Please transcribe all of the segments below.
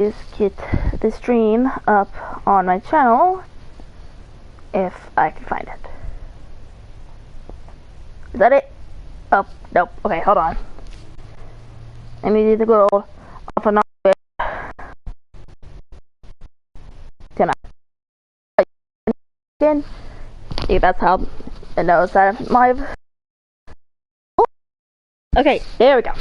is get the stream up on my channel if I can find it. Is that it? Oh, nope. Okay, hold on. Let me do the good old off and on bit. Can I again? See, that's how it knows that I'm live. Okay, there we go.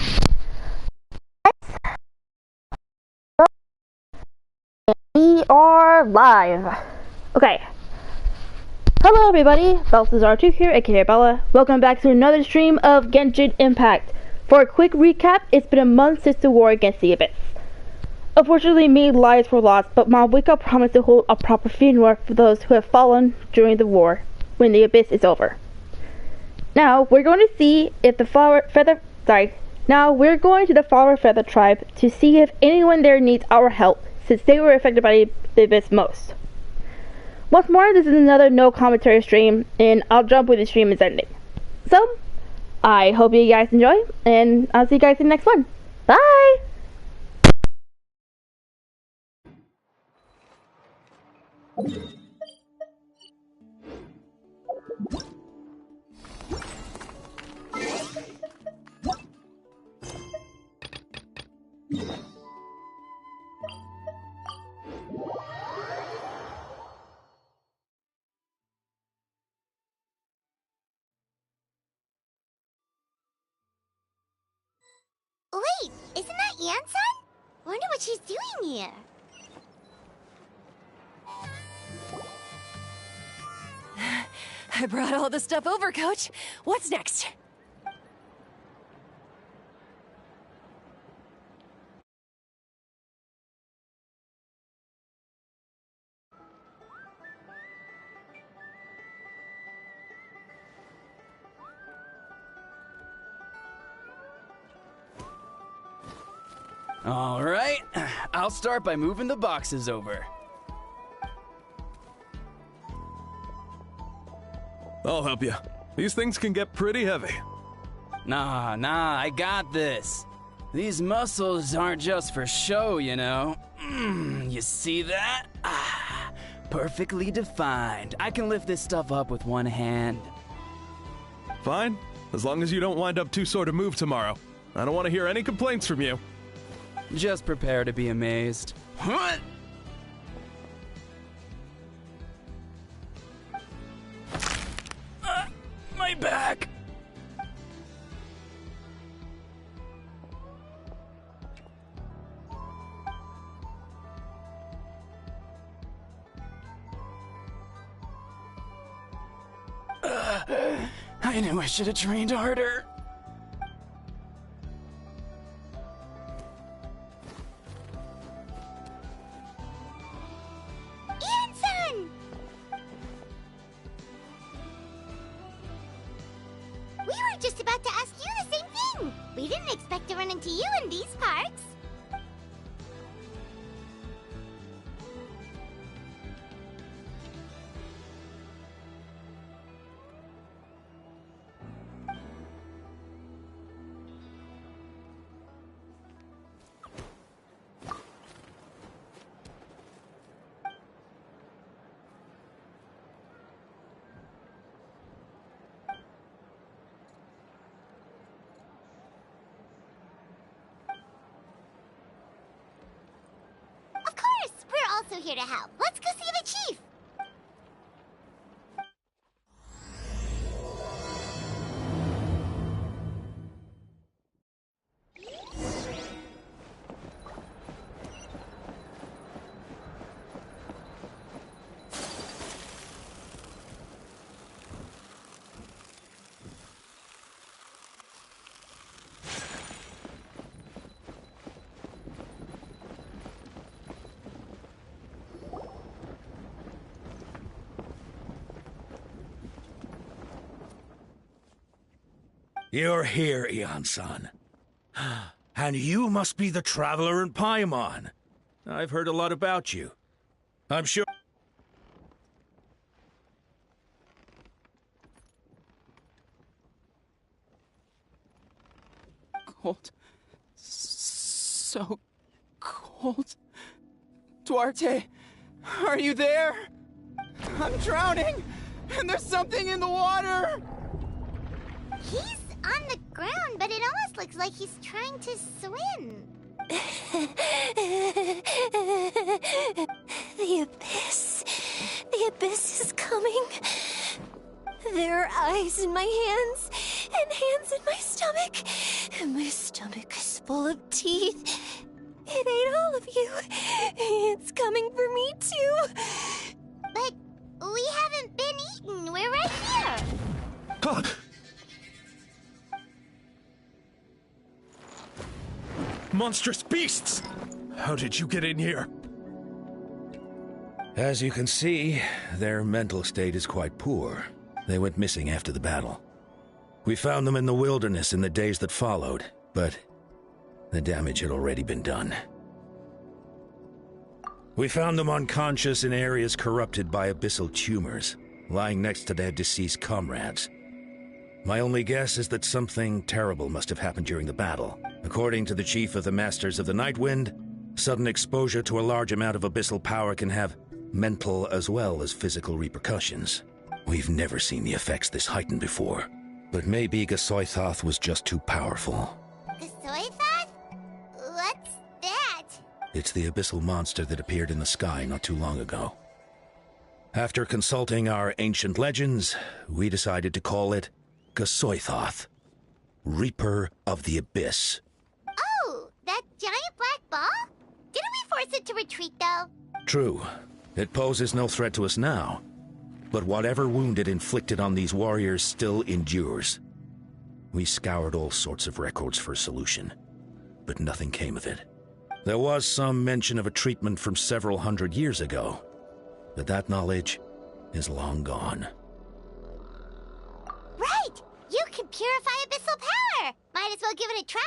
We are live. Okay. Hello everybody, Balthazar2 here, aka Bella. Welcome back to another stream of Genshin Impact. For a quick recap, it's been a month since the war against the Abyss. Unfortunately, many lives were lost, but Mom Wicca promised to hold a proper funeral for those who have fallen during the war, when the Abyss is over. Now, we're going to see if the Now, we're going to the Flower Feather tribe to see if anyone there needs our help, since they were affected by the Abyss most. Once more, this is another no commentary stream, and I'll jump when the stream is ending. So, I hope you guys enjoy, and I'll see you guys in the next one. Bye! Wait, isn't that Yansan? Wonder what she's doing here. I brought all the stuff over, Coach. What's next? All right, I'll start by moving the boxes over. I'll help you. These things can get pretty heavy. Nah, I got this. These muscles aren't just for show, you know. You see that? Perfectly defined. I can lift this stuff up with one hand. Fine, as long as you don't wind up too sore to move tomorrow. I don't want to hear any complaints from you. Just prepare to be amazed. My back! I knew I should have trained harder. Yansan! We were just about to ask you the same thing. We didn't expect to run into you in these parts. Of course, we're also here to help. Let's go see the chief. You're here, Yansan. And you must be the traveler in Paimon. I've heard a lot about you. I'm sure... Cold. So cold. Duarte, are you there? I'm drowning, and there's something in the water! He's on the ground, but it almost looks like he's trying to swim. The abyss. The abyss is coming. There are eyes in my hands, and hands in my stomach. And my stomach is full of teeth. It ate all of you. It's coming for me, too. But we haven't been eaten. We're right here. Huh. Monstrous beasts! How did you get in here? As you can see, their mental state is quite poor. They went missing after the battle. We found them in the wilderness in the days that followed, but the damage had already been done. We found them unconscious in areas corrupted by abyssal tumors, lying next to their deceased comrades. My only guess is that something terrible must have happened during the battle. According to the chief of the Masters of the Nightwind, sudden exposure to a large amount of abyssal power can have mental as well as physical repercussions. We've never seen the effects this heightened before, but maybe Gasoithoth was just too powerful. Gasoithoth? What's that? It's the abyssal monster that appeared in the sky not too long ago. After consulting our ancient legends, we decided to call it Gasoithoth, Reaper of the Abyss. Oh, that giant black ball? Didn't we force it to retreat, though? True. It poses no threat to us now, but whatever wound it inflicted on these warriors still endures. We scoured all sorts of records for a solution, but nothing came of it. There was some mention of a treatment from several hundred years ago, but that knowledge is long gone. Right! You can purify abyssal power! Might as well give it a try!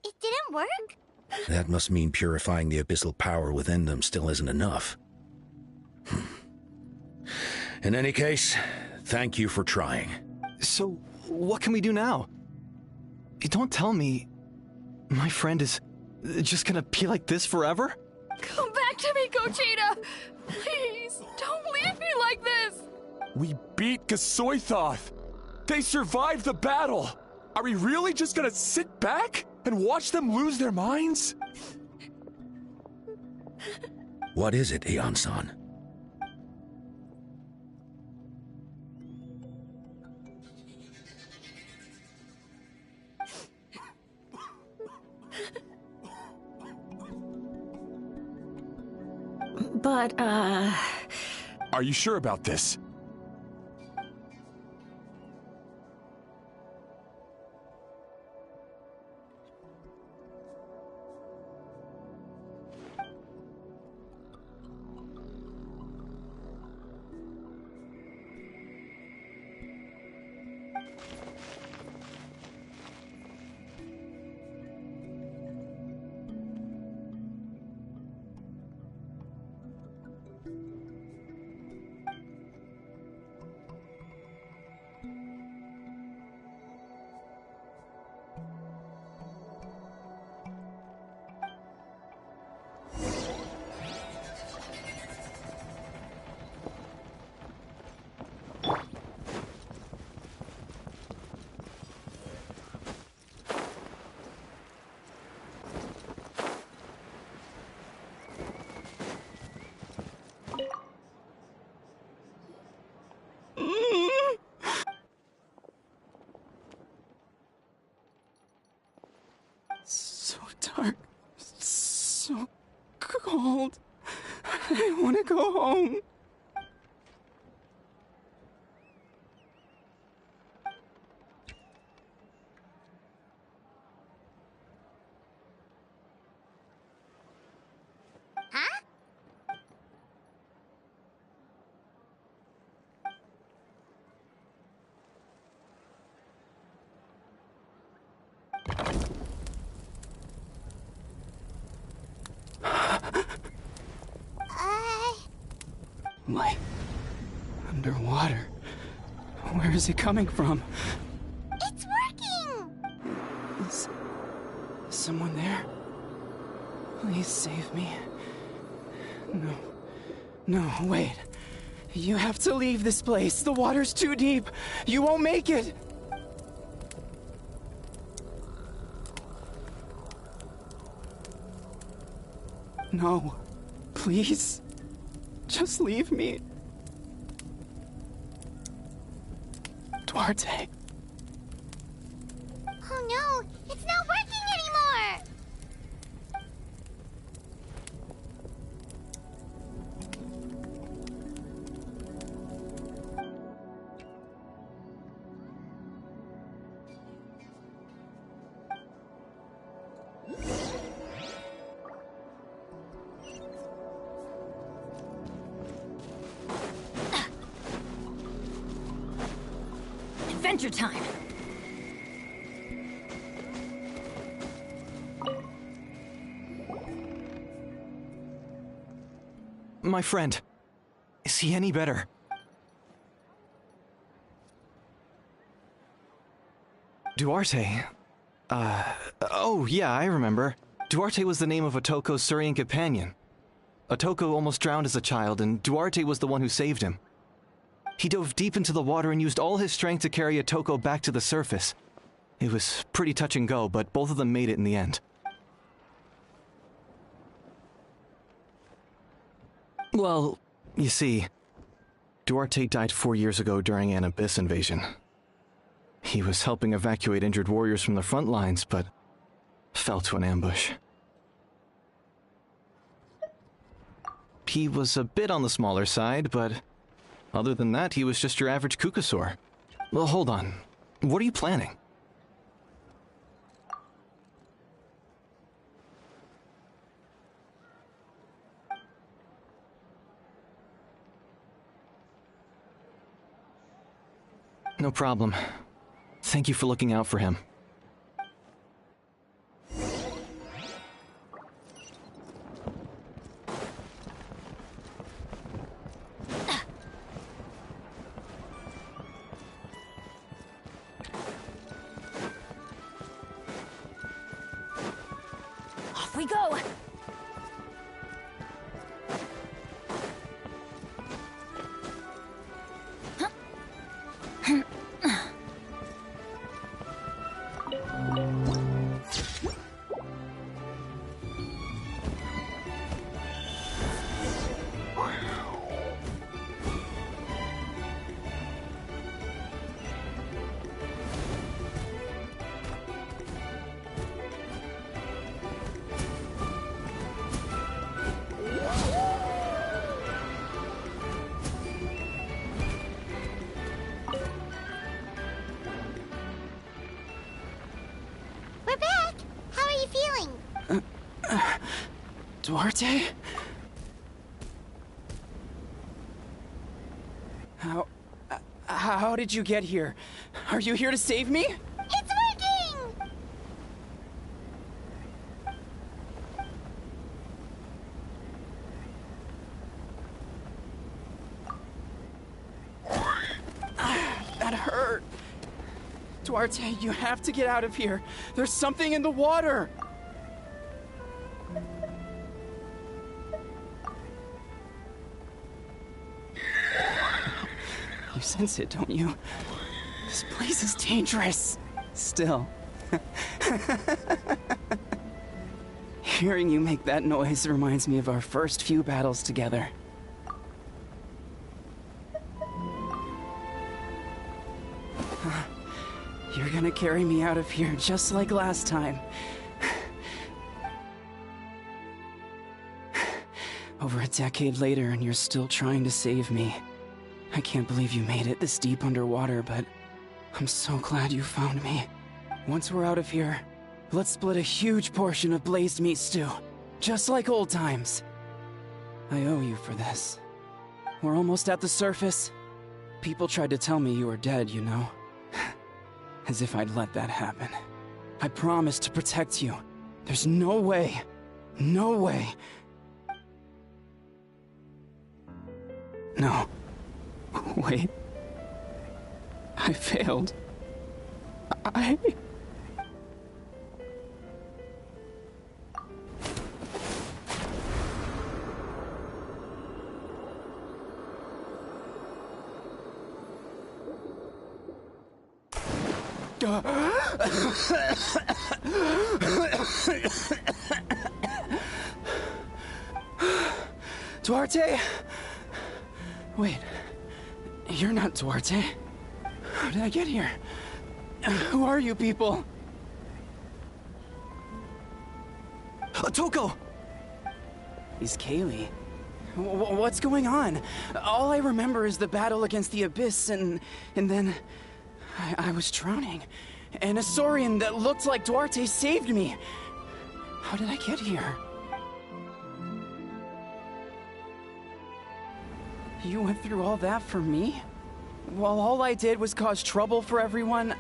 It didn't work? That must mean purifying the abyssal power within them still isn't enough. In any case, thank you for trying. So, what can we do now? Don't tell me my friend is just gonna be like this forever? Come back to me, Gogeta! Please, don't leave me like this! We beat Gasoithoth! They survived the battle! Are we really just gonna sit back and watch them lose their minds? What is it, Aeon-san? But, Are you sure about this? So dark, so cold. I want to go home. Huh? Like, underwater. Where is it coming from? It's working! Is someone there? Please save me. No. No, wait. You have to leave this place. The water's too deep. You won't make it. No. Please. Just leave me. Duarte. Oh no, it's not working anymore! Adventure time! My friend. Is he any better? Duarte? Oh yeah, I remember. Duarte was the name of Otoko's Surian companion. Otoko almost drowned as a child, and Duarte was the one who saved him. He dove deep into the water and used all his strength to carry Otoko back to the surface. It was pretty touch and go, but both of them made it in the end. Well, you see, Duarte died 4 years ago during an Abyss invasion. He was helping evacuate injured warriors from the front lines, but fell to an ambush. He was a bit on the smaller side, but other than that, he was just your average Kukasaur. Well, hold on. What are you planning? No problem. Thank you for looking out for him. Off we go! We're back! How are you feeling? Duarte? How did you get here? Are you here to save me? It's working! That hurt. Duarte, you have to get out of here. There's something in the water. You sense it, don't you? This place is dangerous. Still. Hearing you make that noise reminds me of our first few battles together. You're gonna carry me out of here just like last time. Over a decade later and you're still trying to save me. I can't believe you made it this deep underwater, but I'm so glad you found me. Once we're out of here, let's split a huge portion of blazed meat stew, just like old times. I owe you for this. We're almost at the surface. People tried to tell me you were dead, you know. As if I'd let that happen. I promised to protect you. There's no way. No way. No. Wait. I failed. I... Duarte? Wait, you're not Duarte. How did I get here? Who are you people? Toko! He's Kaylee. What's going on? All I remember is the battle against the Abyss, and then I was drowning. And a Saurian that looked like Duarte saved me. How did I get here? You went through all that for me? While all I did was cause trouble for everyone?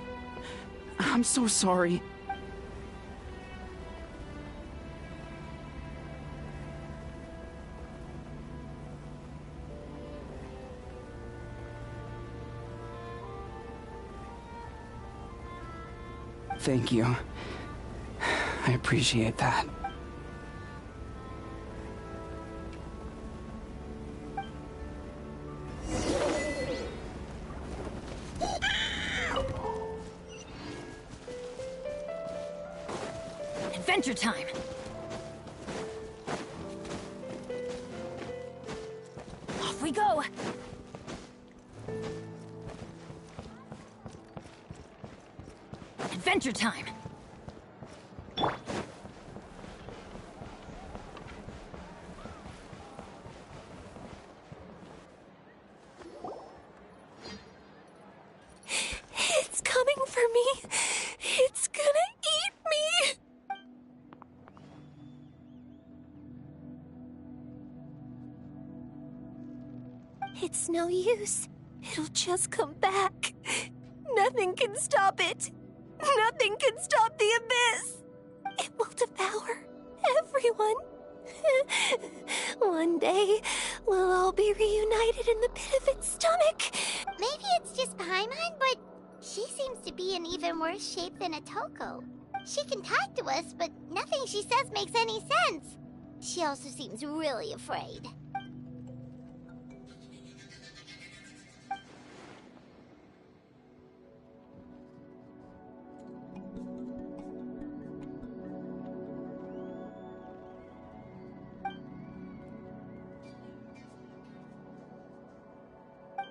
I'm so sorry. Thank you. I appreciate that. Adventure time! Off we go! Adventure time! It's coming for me! It's gonna eat me! It's no use. It'll just come back. Nothing can stop it. Nothing can stop the abyss. It will devour everyone. One day, we'll all be reunited in the pit of its stomach. Maybe it's just Paimon, but she seems to be in even worse shape than Otoko. She can talk to us, but nothing she says makes any sense. She also seems really afraid.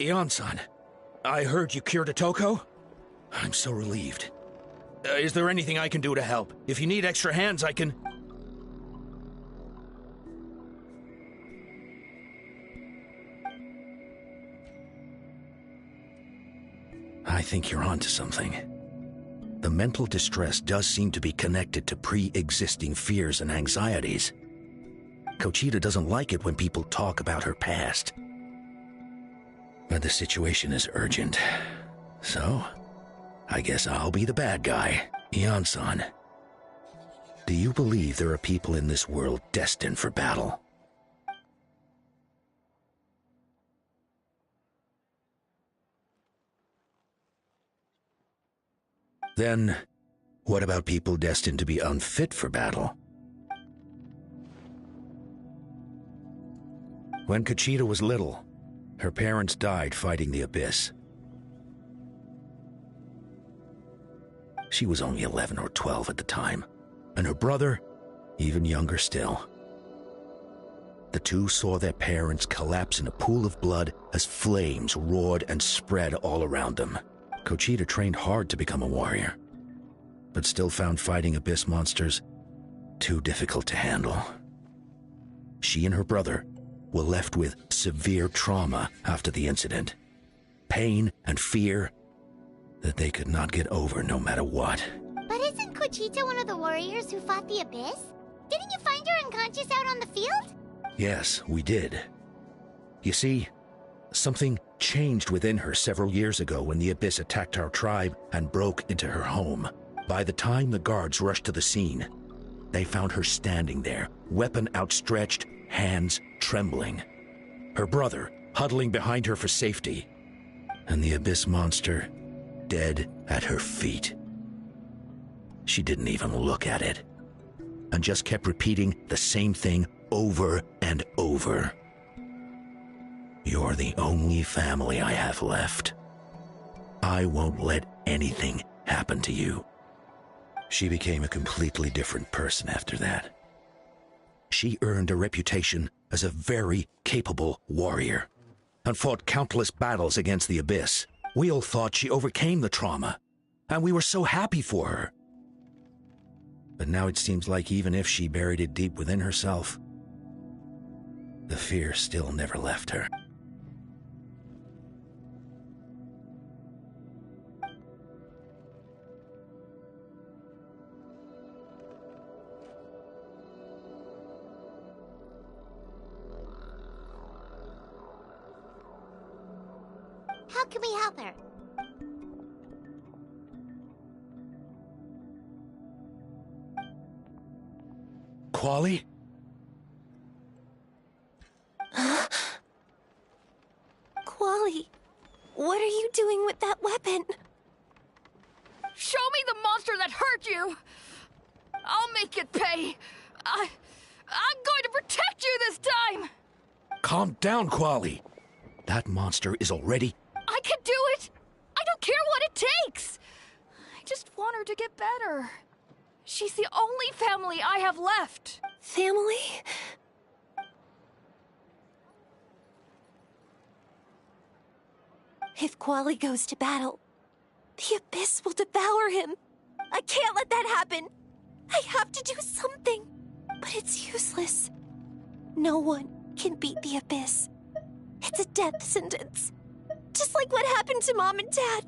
Ion-san, I heard you cured Otoko? I'm so relieved. Is there anything I can do to help? If you need extra hands, I can... I think you're onto something. The mental distress does seem to be connected to pre-existing fears and anxieties. Kochita doesn't like it when people talk about her past. But the situation is urgent. So, I guess I'll be the bad guy. Ion-san, do you believe there are people in this world destined for battle? Then, what about people destined to be unfit for battle? When Kochita was little, her parents died fighting the Abyss. She was only 11 or 12 at the time, and her brother, even younger still. The two saw their parents collapse in a pool of blood as flames roared and spread all around them. Kochita trained hard to become a warrior, but still found fighting Abyss monsters too difficult to handle. She and her brother were left with severe trauma after the incident. Pain and fear that they could not get over no matter what. But isn't Kochita one of the warriors who fought the Abyss? Didn't you find her unconscious out on the field? Yes, we did. You see, something changed within her several years ago when the Abyss attacked our tribe and broke into her home. By the time the guards rushed to the scene, they found her standing there, weapon outstretched, hands trembling. Her brother, huddling behind her for safety, and the Abyss monster dead at her feet. She didn't even look at it, and just kept repeating the same thing over and over. You're the only family I have left. I won't let anything happen to you. She became a completely different person after that. She earned a reputation as a very capable warrior, and fought countless battles against the Abyss. We all thought she overcame the trauma, and we were so happy for her. But now it seems like even if she buried it deep within herself, the fear still never left her. How can we help her? Quali? Quali, what are you doing with that weapon? Show me the monster that hurt you! I'll make it pay! I'm going to protect you this time! Calm down, Quali. That monster is already... I can do it! I don't care what it takes! I just want her to get better. She's the only family I have left. Family? If Quali goes to battle, the Abyss will devour him. I can't let that happen. I have to do something. But it's useless. No one can beat the Abyss. It's a death sentence. Just like what happened to Mom and Dad.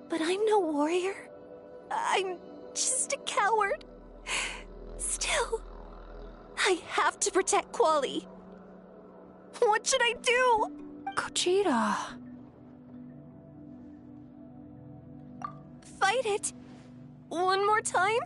But I'm no warrior. I'm just a coward. Still, I have to protect Quali. What should I do? Gogeta. Fight it. One more time?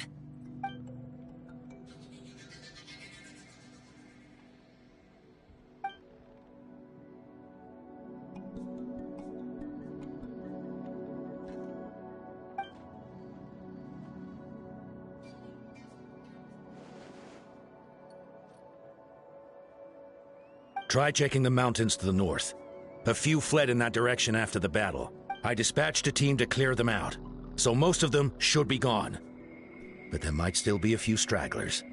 Try checking the mountains to the north. A few fled in that direction after the battle. I dispatched a team to clear them out, so most of them should be gone. But there might still be a few stragglers.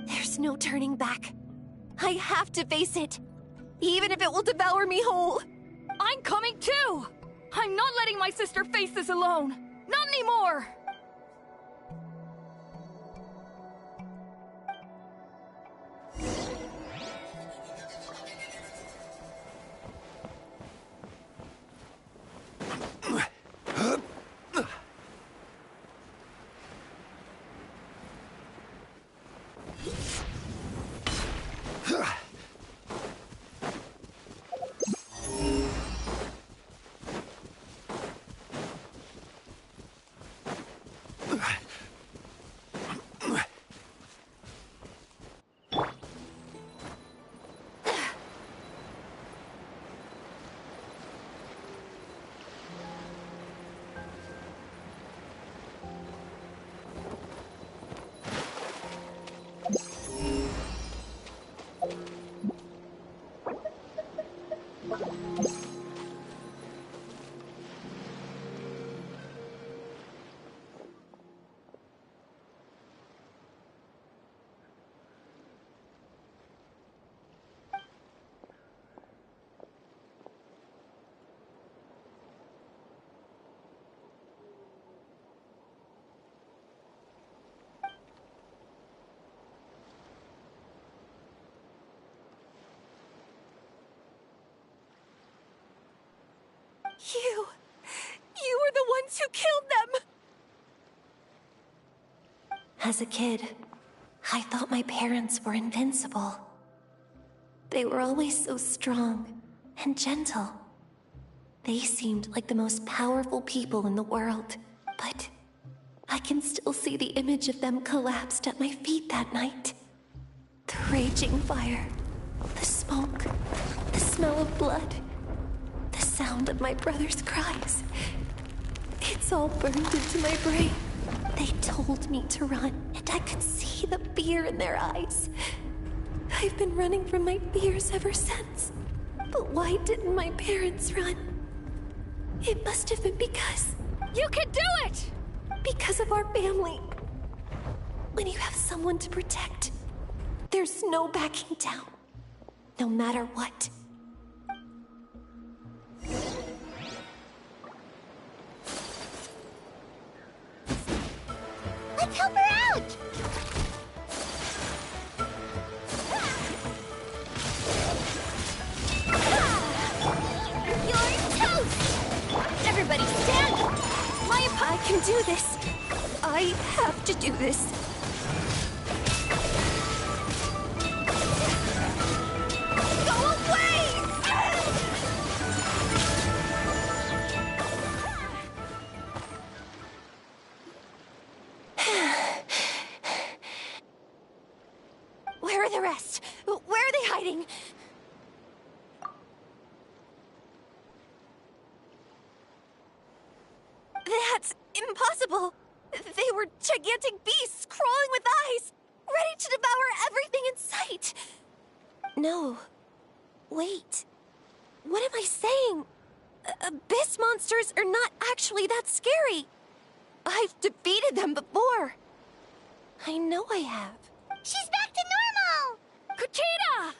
There's no turning back. I have to face it, even if it will devour me whole. I'm coming too! I'm not letting my sister face this alone! Not anymore! You were the ones who killed them! As a kid, I thought my parents were invincible. They were always so strong and gentle. They seemed like the most powerful people in the world. But I can still see the image of them collapsed at my feet that night. The raging fire, the smoke, the smell of blood, the sound of my brother's cries. It's all burned into my brain. They told me to run, and I could see the fear in their eyes. I've been running from my fears ever since. But why didn't my parents run? It must have been because... You can do it! Because of our family. When you have someone to protect, there's no backing down. No matter what. Let's help her out! You're toast! Everybody stand! I can do this. I have to do this. Go away! Where are the rest? Where are they hiding? That's impossible! They were gigantic beasts crawling with eyes, ready to devour everything in sight! No. Wait. What am I saying? Abyss monsters are not actually that scary. I've defeated them before. I know I have. She's back to normal! Kuchita!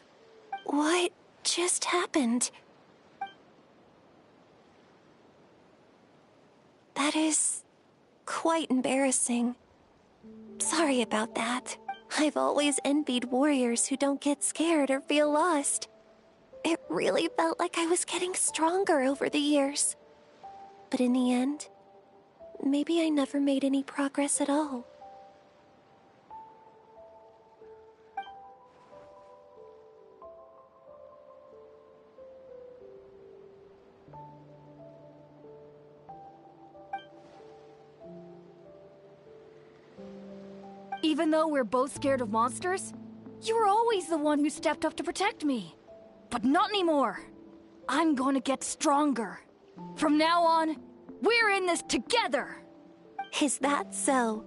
What just happened? That is quite embarrassing. Sorry about that. I've always envied warriors who don't get scared or feel lost. It really felt like I was getting stronger over the years. But in the end, maybe I never made any progress at all. Even though we're both scared of monsters, you were always the one who stepped up to protect me. But not anymore. I'm going to get stronger. From now on, we're in this together. Is that so?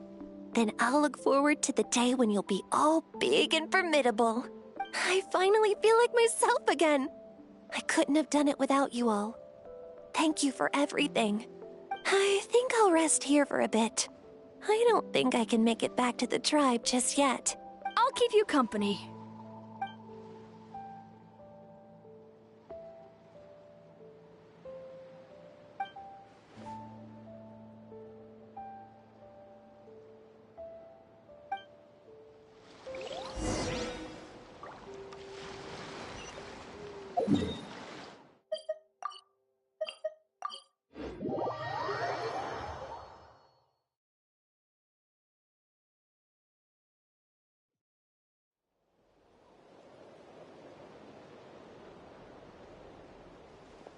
Then I'll look forward to the day when you'll be all big and formidable. I finally feel like myself again. I couldn't have done it without you all. Thank you for everything. I think I'll rest here for a bit. I don't think I can make it back to the tribe just yet. I'll keep you company.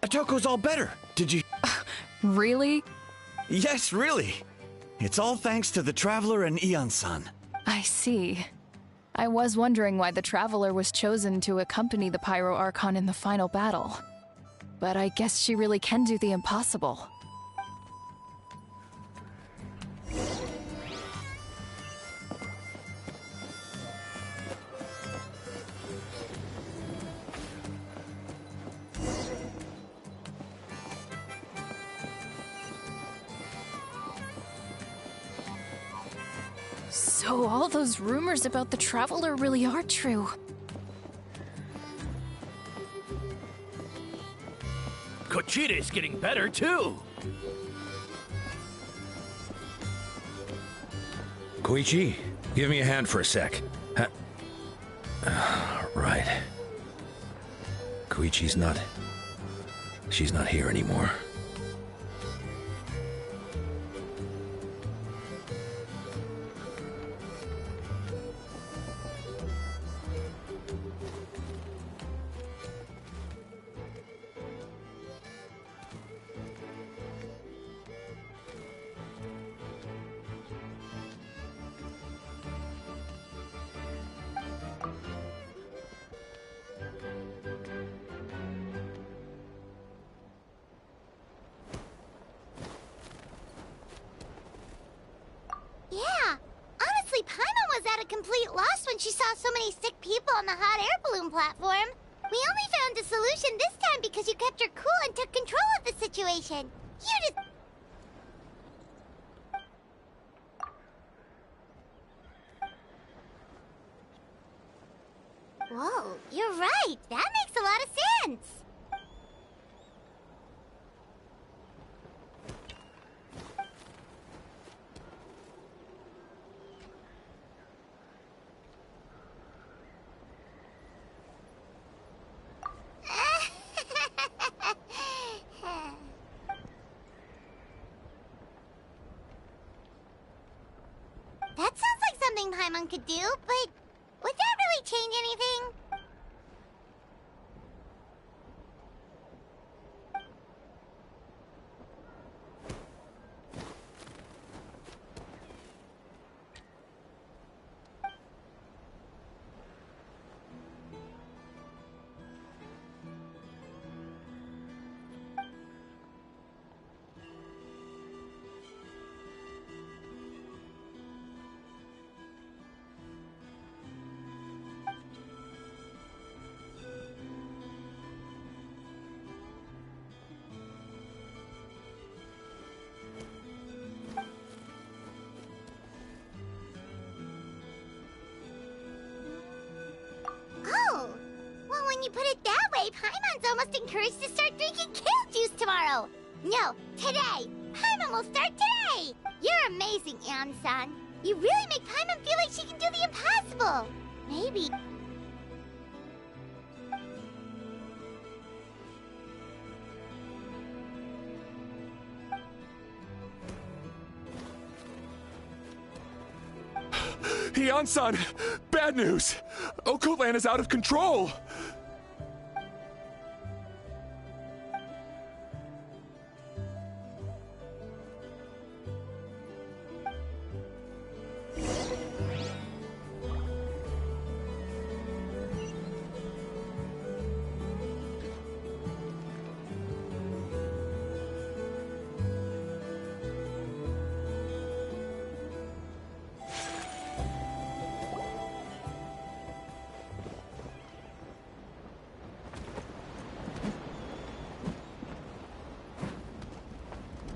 Toko's all better. Did you... Really? Yes, really. It's all thanks to the Traveler and Ian-san. I see. I was wondering why the Traveler was chosen to accompany the Pyro Archon in the final battle. But I guess she really can do the impossible. So all those rumors about the Traveler really are true. Kuchita's getting better, too! Koichi, give me a hand for a sec. Right. Koichi's not... She's not here anymore. saw so many sick people on the hot air balloon platform. We only found a solution this time because you kept your cool and took control of the situation. You just... Whoa, you're right. That makes a lot of sense. That sounds like something Paimon could do, but would that really change anything? Oh, well, when you put it that way, Paimon's almost encouraged to start drinking kale juice tomorrow. No, today. Paimon will start today. You're amazing, Ansan. You really make Paimon feel like she can do the impossible. Maybe. Ian-san, bad news. Okoland is out of control.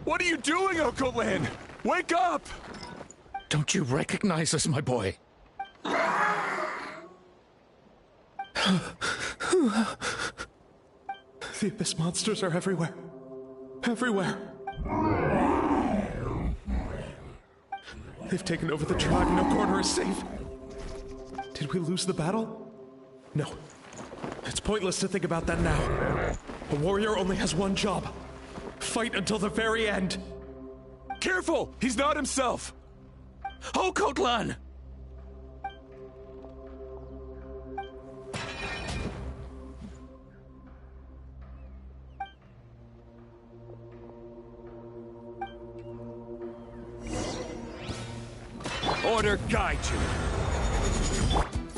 What are you doing, Okoland? Wake up! Don't you recognize us, my boy? The Abyss monsters are everywhere. Everywhere. They've taken over the tribe. No corner is safe. Did we lose the battle? No. It's pointless to think about that now. A warrior only has one job. Fight until the very end. Careful! He's not himself! Okotlan! Order guide you.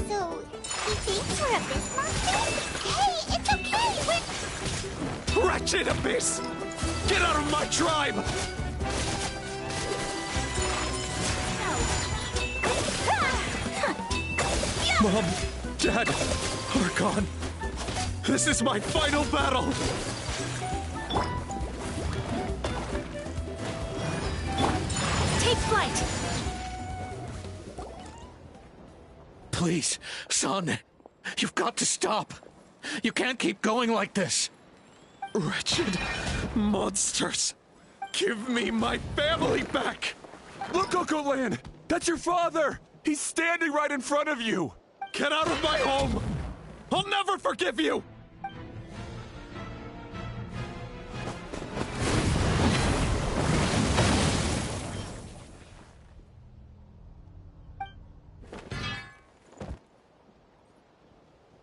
So, he thinks we're Abyss monsters? Hey, it's okay, we're... Wretched Abyss! Get out of my tribe! Mom, Dad, Archon, this is my final battle! Take flight! Please, son, you've got to stop. You can't keep going like this. Wretched monsters! Give me my family back! Look, Okoland! That's your father! He's standing right in front of you! Get out of my home! I'll never forgive you!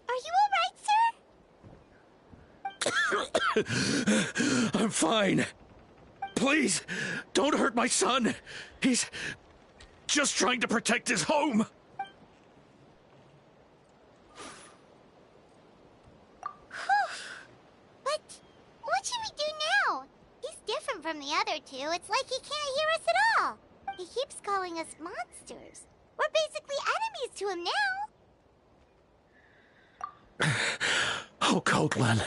Are you alright, sir? I'm fine. Please, don't hurt my son. He's just trying to protect his home. But what should we do now? He's different from the other two. It's like he can't hear us at all. He keeps calling us monsters. We're basically enemies to him now. Oh, Coatlan.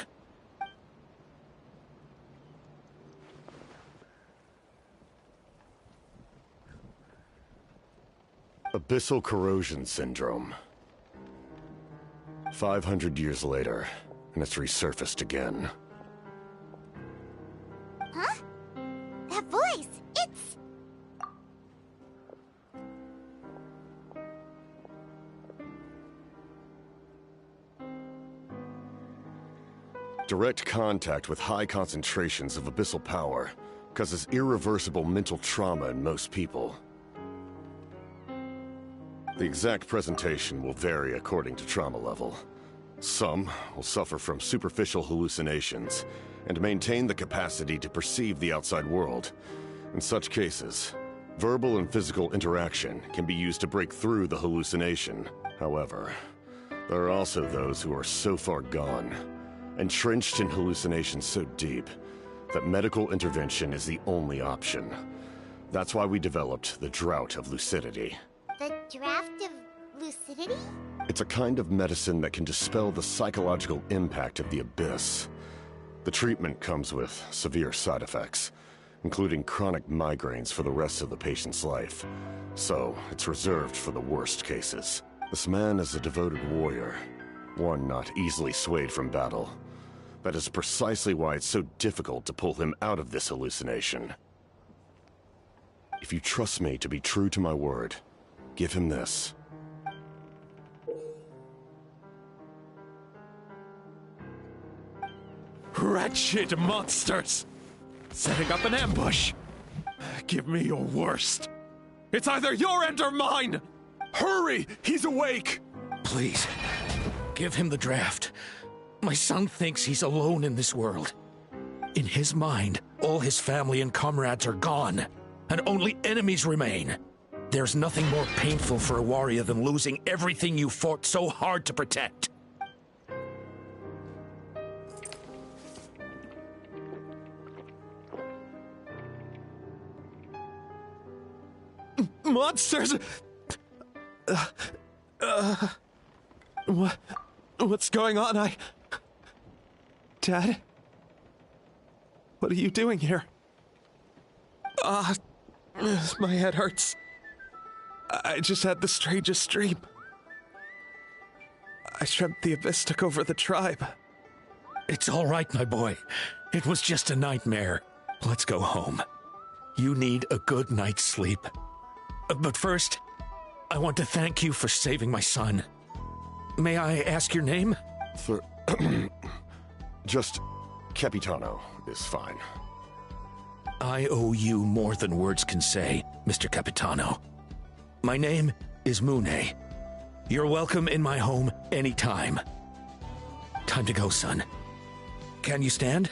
Abyssal corrosion syndrome. 500 years later, and it's resurfaced again. Huh? That voice! It's... Direct contact with high concentrations of abyssal power causes irreversible mental trauma in most people. The exact presentation will vary according to trauma level. Some will suffer from superficial hallucinations and maintain the capacity to perceive the outside world. In such cases, verbal and physical interaction can be used to break through the hallucination. However, there are also those who are so far gone, entrenched in hallucinations so deep, that medical intervention is the only option. That's why we developed the Drought of Lucidity. The draft of lucidity? It's a kind of medicine that can dispel the psychological impact of the abyss. The treatment comes with severe side effects, including chronic migraines for the rest of the patient's life. So, it's reserved for the worst cases. This man is a devoted warrior, one not easily swayed from battle. That is precisely why it's so difficult to pull him out of this hallucination. If you trust me to be true to my word, give him this. Wretched monsters! Setting up an ambush! Give me your worst. It's either your end or mine! Hurry! He's awake! Please, give him the draft. My son thinks he's alone in this world. In his mind, all his family and comrades are gone, and only enemies remain. There's nothing more painful for a warrior than losing everything you fought so hard to protect. Monsters! What's going on? Dad? What are you doing here? My head hurts. I just had the strangest dream. I dreamt the Abyss took over the tribe. It's all right, my boy. It was just a nightmare. Let's go home. You need a good night's sleep. But first, I want to thank you for saving my son. May I ask your name? Just Capitano is fine. I owe you more than words can say, Mr. Capitano. My name is Mune. You're welcome in my home anytime. Time to go, son. Can you stand?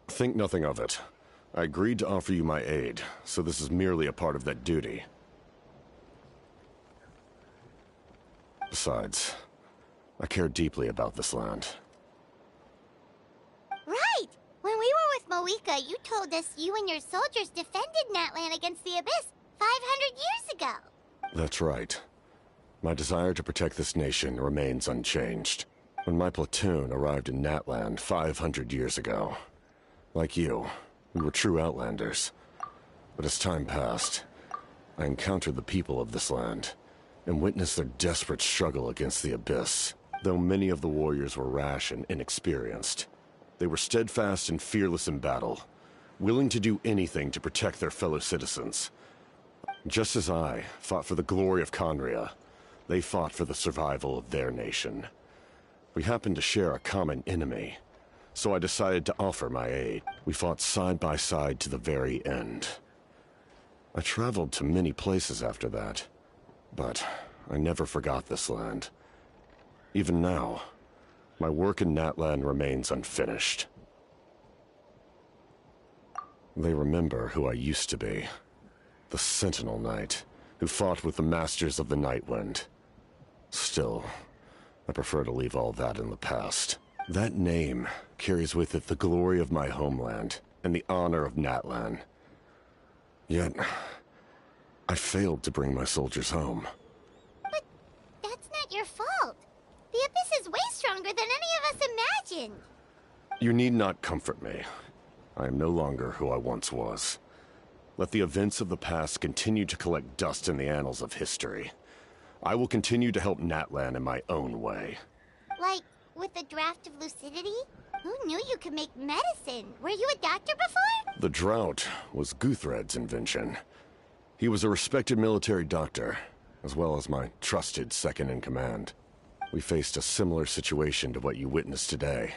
Think nothing of it. I agreed to offer you my aid, so this is merely a part of that duty. Besides, I care deeply about this land. Right! When we were with Moika, you told us you and your soldiers defended Natlan against the Abyss 500 years ago. That's right. My desire to protect this nation remains unchanged. When my platoon arrived in Natlan 500 years ago, like you, we were true outlanders. But as time passed, I encountered the people of this land and witnessed their desperate struggle against the Abyss. Though many of the warriors were rash and inexperienced, they were steadfast and fearless in battle, willing to do anything to protect their fellow citizens. Just as I fought for the glory of Conria, they fought for the survival of their nation. We happened to share a common enemy, so I decided to offer my aid. We fought side by side to the very end. I traveled to many places after that, but I never forgot this land. Even now, my work in Natlan remains unfinished. They remember who I used to be. The Sentinel Knight, who fought with the Masters of the Nightwind. Still, I prefer to leave all that in the past. That name carries with it the glory of my homeland and the honor of Natlan. Yet, I failed to bring my soldiers home. But that's not your fault. The Abyss is way stronger than any of us imagined. You need not comfort me. I am no longer who I once was. Let the events of the past continue to collect dust in the annals of history. I will continue to help Natlan in my own way. Like, with the draft of lucidity? Who knew you could make medicine? Were you a doctor before? The drought was Guthred's invention. He was a respected military doctor, as well as my trusted second-in-command. We faced a similar situation to what you witnessed today.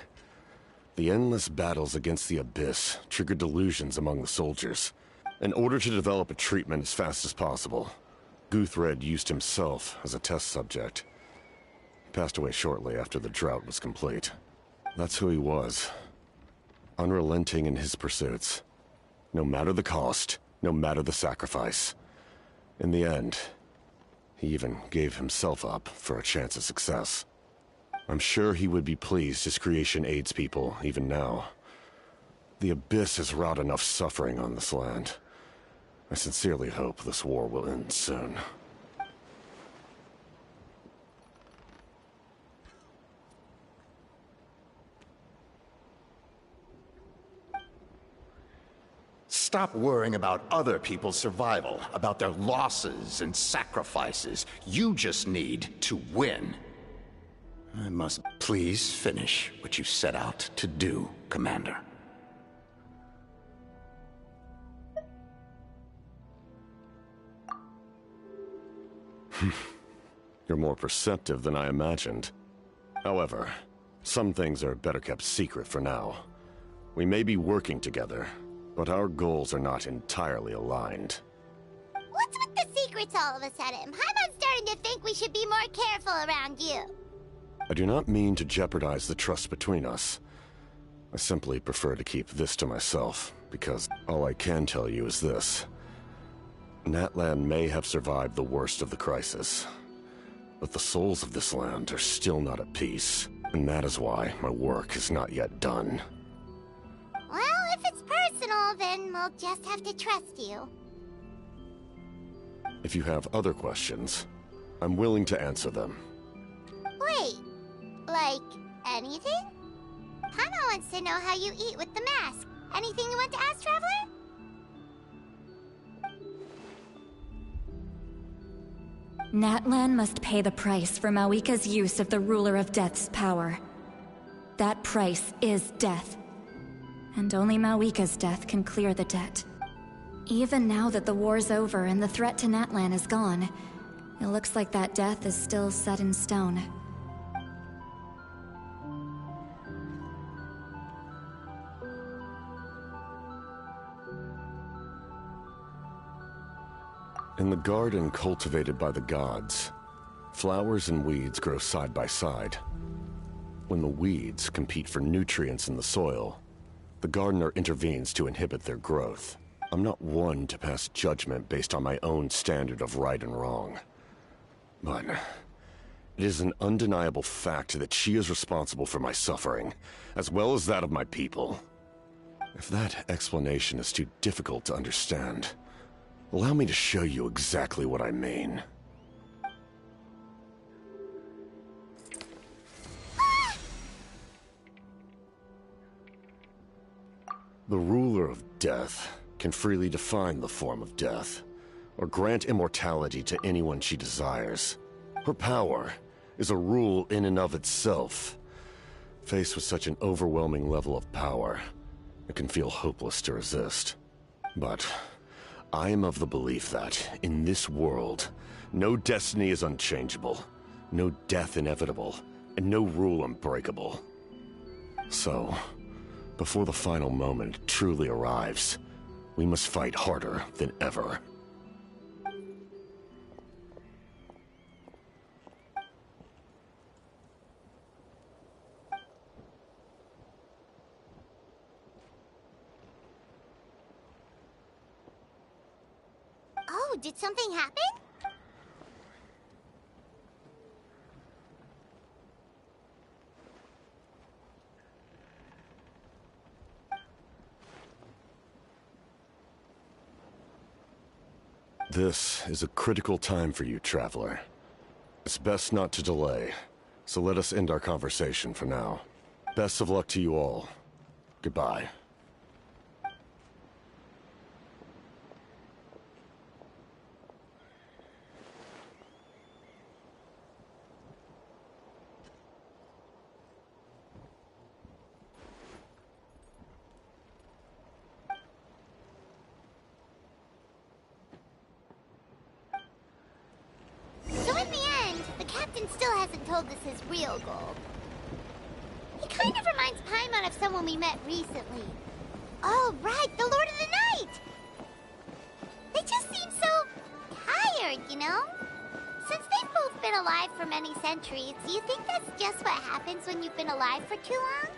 The endless battles against the Abyss triggered delusions among the soldiers. In order to develop a treatment as fast as possible, Guthred used himself as a test subject. He passed away shortly after the drought was complete. That's who he was. Unrelenting in his pursuits. No matter the cost, no matter the sacrifice. In the end, he even gave himself up for a chance at success. I'm sure he would be pleased his creation aids people even now. The Abyss has wrought enough suffering on this land. I sincerely hope this war will end soon. Stop worrying about other people's survival, about their losses and sacrifices. You just need to win. I must please finish what you set out to do, Commander. You're more perceptive than I imagined. However, some things are better kept secret for now. We may be working together, but our goals are not entirely aligned. What's with the secrets all of a sudden? I'm starting to think we should be more careful around you. I do not mean to jeopardize the trust between us. I simply prefer to keep this to myself, because all I can tell you is this. Natlan may have survived the worst of the crisis, but the souls of this land are still not at peace, and that is why my work is not yet done. Well, if it's personal, then we'll just have to trust you. If you have other questions, I'm willing to answer them. Wait, like anything? Paimon wants to know how you eat with the mask. Anything you want to ask, Traveler? Natlan must pay the price for Mawika's use of the Ruler of Death's power. That price is death. And only Mawika's death can clear the debt. Even now that the war's over and the threat to Natlan is gone, it looks like that death is still set in stone. In the garden cultivated by the gods, flowers and weeds grow side by side. When the weeds compete for nutrients in the soil, the gardener intervenes to inhibit their growth. I'm not one to pass judgment based on my own standard of right and wrong. But it is an undeniable fact that she is responsible for my suffering, as well as that of my people. If that explanation is too difficult to understand, allow me to show you exactly what I mean. The ruler of death can freely define the form of death, or grant immortality to anyone she desires. Her power is a rule in and of itself. Faced with such an overwhelming level of power, it can feel hopeless to resist. But I am of the belief that, in this world, no destiny is unchangeable, no death inevitable, and no rule unbreakable. So, before the final moment truly arrives, we must fight harder than ever. did something happen? This is a critical time for you, Traveler. It's best not to delay, so let us end our conversation for now. Best of luck to you all. Goodbye. So in the end, the captain still hasn't told us his real goal. He kind of reminds Paimon of someone we met recently. Oh, right, the Lord of the Night! They just seem so tired, you know? Since they've both been alive for many centuries, do you think that's just what happens when you've been alive for too long?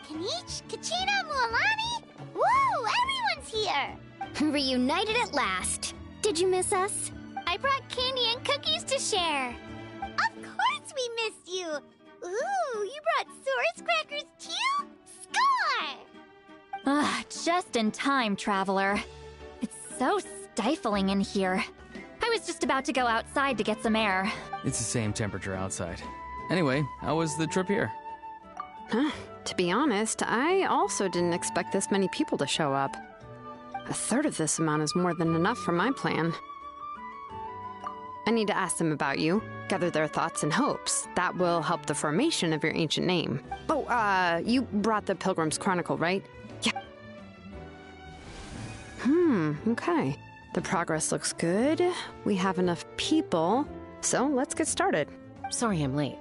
Kanich, Kachina, Mualani? Woo, everyone's here! Reunited at last. Did you miss us? I brought candy and cookies to share. Of course we missed you. Ooh, you brought Source crackers too? Score! Just in time, Traveler. It's so stifling in here. I was just about to go outside to get some air. It's the same temperature outside. Anyway, how was the trip here? Huh. To be honest, I also didn't expect this many people to show up. A third of this amount is more than enough for my plan. I need to ask them about you, gather their thoughts and hopes. That will help the formation of your ancient name. Oh, you brought the Pilgrim's Chronicle, right? Yeah. Okay. The progress looks good. We have enough people, so let's get started. Sorry I'm late.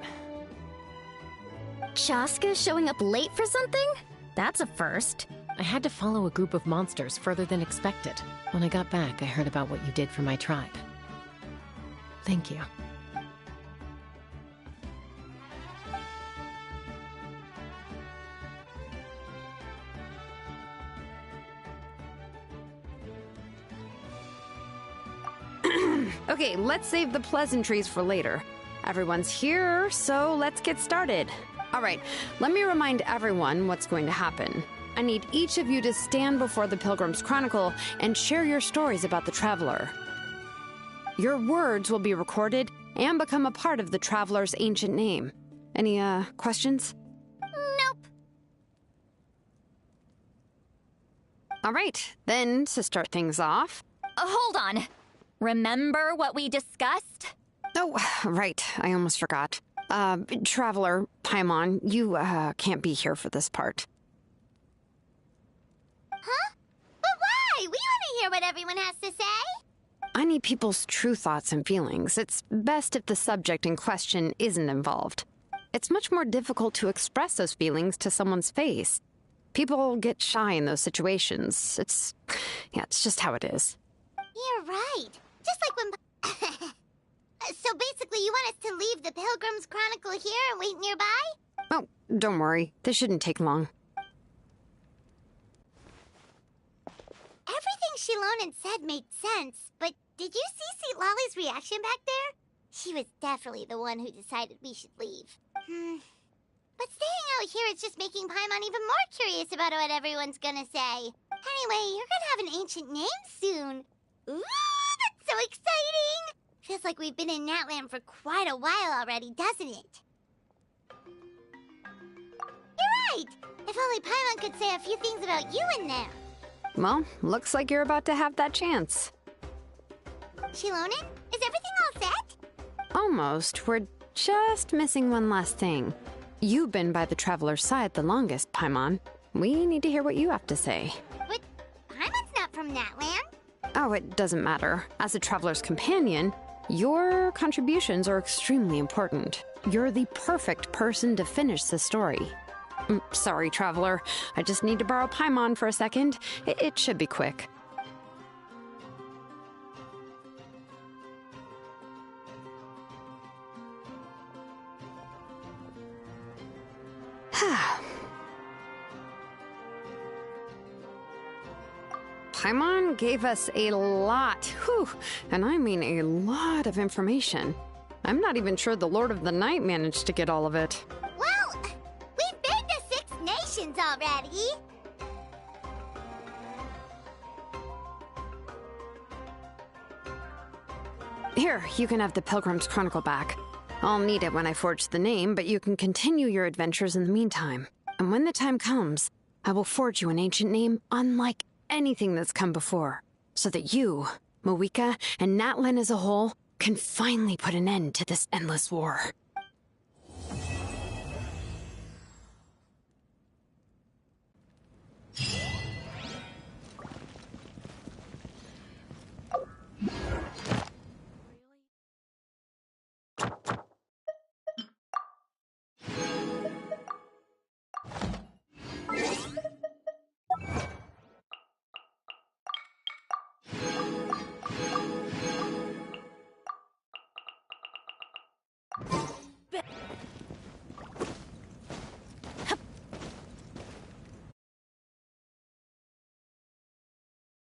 Chaska showing up late for something? That's a first. I had to follow a group of monsters further than expected. When I got back, I heard about what you did for my tribe. Thank you. Okay, let's save the pleasantries for later. Everyone's here, so let's get started. All right, let me remind everyone what's going to happen. I need each of you to stand before the Pilgrim's Chronicle and share your stories about the Traveler. Your words will be recorded and become a part of the Traveler's ancient name. Any, questions? Nope. All right, then to start things off... Hold on. Remember what we discussed? Oh, right, I almost forgot. Traveler, Paimon, you, can't be here for this part. Huh? But why? We want to hear what everyone has to say. I need people's true thoughts and feelings. It's best if the subject in question isn't involved. It's much more difficult to express those feelings to someone's face. People get shy in those situations. It's just how it is. You're right. Just like when... So basically you want us to leave the Pilgrim's Chronicle here and wait nearby? Oh, don't worry. This shouldn't take long. Everything Shilonen said made sense, but did you see St. Lolly's reaction back there? She was definitely the one who decided we should leave. But staying out here is just making Paimon even more curious about what everyone's gonna say. Anyway, you're gonna have an ancient name soon. Ooh, that's so exciting! Feels like we've been in Natland for quite a while already, doesn't it? You're right! If only Paimon could say a few things about you in there. Well, looks like you're about to have that chance. Shilonen, is everything all set? Almost. We're just missing one last thing. You've been by the Traveler's side the longest, Paimon. We need to hear what you have to say. But Paimon's not from Natland. Oh, it doesn't matter. As a Traveler's companion, your contributions are extremely important. You're the perfect person to finish the story. Sorry, Traveler. I just need to borrow Paimon for a second. It should be quick. Paimon gave us a lot, and I mean a lot of information. I'm not even sure the Lord of the Night managed to get all of it. Well, we've been to 6 nations already. Here, you can have the Pilgrim's Chronicle back. I'll need it when I forge the name, but you can continue your adventures in the meantime. And when the time comes, I will forge you an ancient name unlike anything that's come before, so that you, Moeka, and Natlan as a whole can finally put an end to this endless war.